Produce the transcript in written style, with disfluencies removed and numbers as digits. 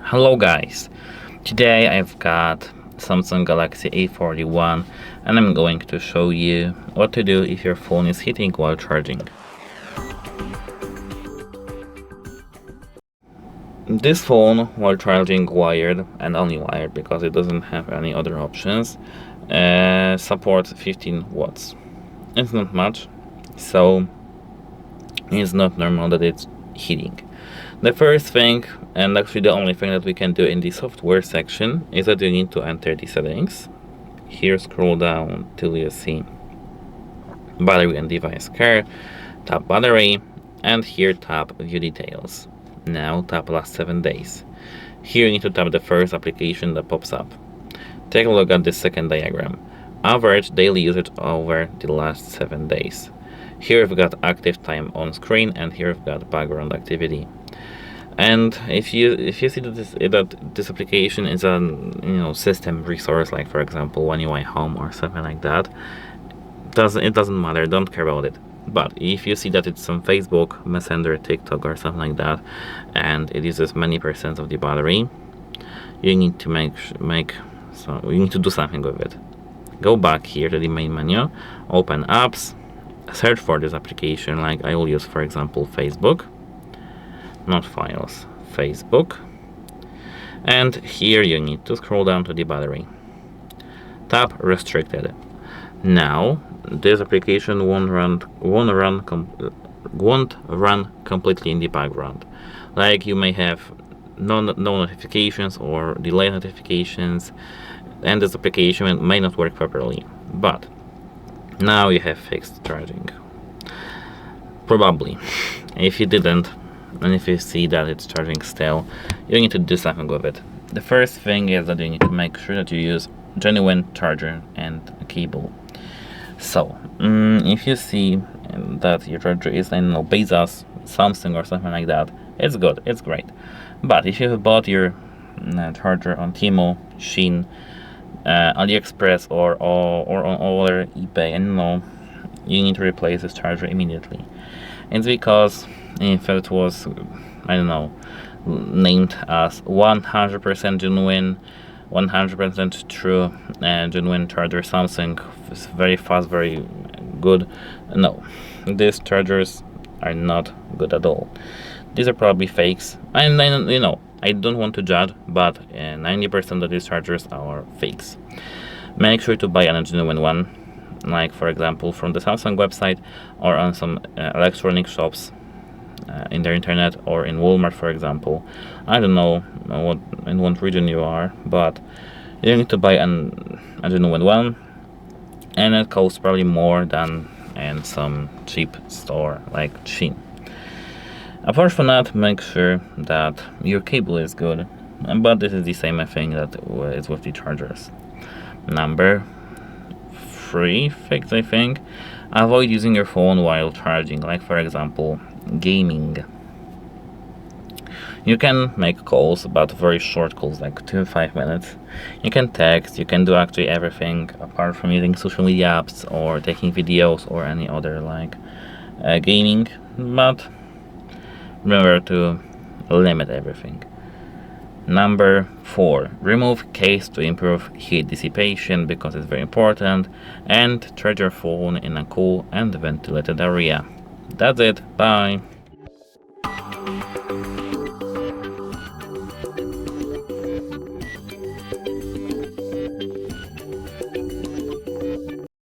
Hello guys, today I've got Samsung Galaxy A41 and I'm going to show you what to do if your phone is heating while charging. This phone, while charging wired, and only wired because it doesn't have any other options, supports 15 watts. It's not much, so it's not normal that it's heating. The first thing, and actually the only thing that we can do in the software section, is that you need to enter the settings. Here scroll down till you see battery and device care, tap battery, and here tap view details. Now tap last 7 days. Here you need to tap the first application that pops up. Take a look at this second diagram. Average daily usage over the last 7 days. Here we've got active time on screen, and here we've got background activity. And if you see that this application is a system resource, like for example One UI Home or something like that, it doesn't matter. Don't care about it. But if you see that it's on Facebook, Messenger, TikTok, or something like that, and it uses many percent of the battery, you need to you need to do something with it. Go back here to the main menu, open apps, search for this application. Like I will use, for example, Facebook, not files, Facebook, and here you need to scroll down to the battery. Tap restricted. Now this application won't run completely in the background. Like you may have no notifications or delayed notifications, and this application may not work properly. But now you have fixed charging. Probably. If you didn't, and if you see that it's charging still, you need to do something with it. The first thing is that you need to make sure that you use genuine charger and a cable. So if you see that your charger is, I don't know, Bezos, Samsung or something like that, it's good, it's great. But if you have bought your charger on Temu, Shein, AliExpress or on other eBay, and you need to replace this charger immediately. It's because if it was, I don't know, named as 100% genuine, 100% true genuine charger, Samsung is very fast, very good. No, these chargers are not good at all. These are probably fakes, and I don't want to judge, but 90% of these chargers are fakes. Make sure to buy a genuine one, like for example from the Samsung website or on some electronic shops in the internet, or in Walmart, for example. I don't know in what region you are, but you need to buy a genuine one, and it costs probably more than in some cheap store like Shein. Apart from that, make sure that your cable is good, but this is the same thing that is with the chargers. Number 3 fix, I think, avoid using your phone while charging, like for example gaming. You can make calls, but very short calls, like 2 to 5 minutes. You can text, you can do actually everything apart from using social media apps or taking videos or any other like gaming, but remember to limit everything. Number 4, remove case to improve heat dissipation because it's very important, and charge your phone in a cool and ventilated area. That's it. Bye.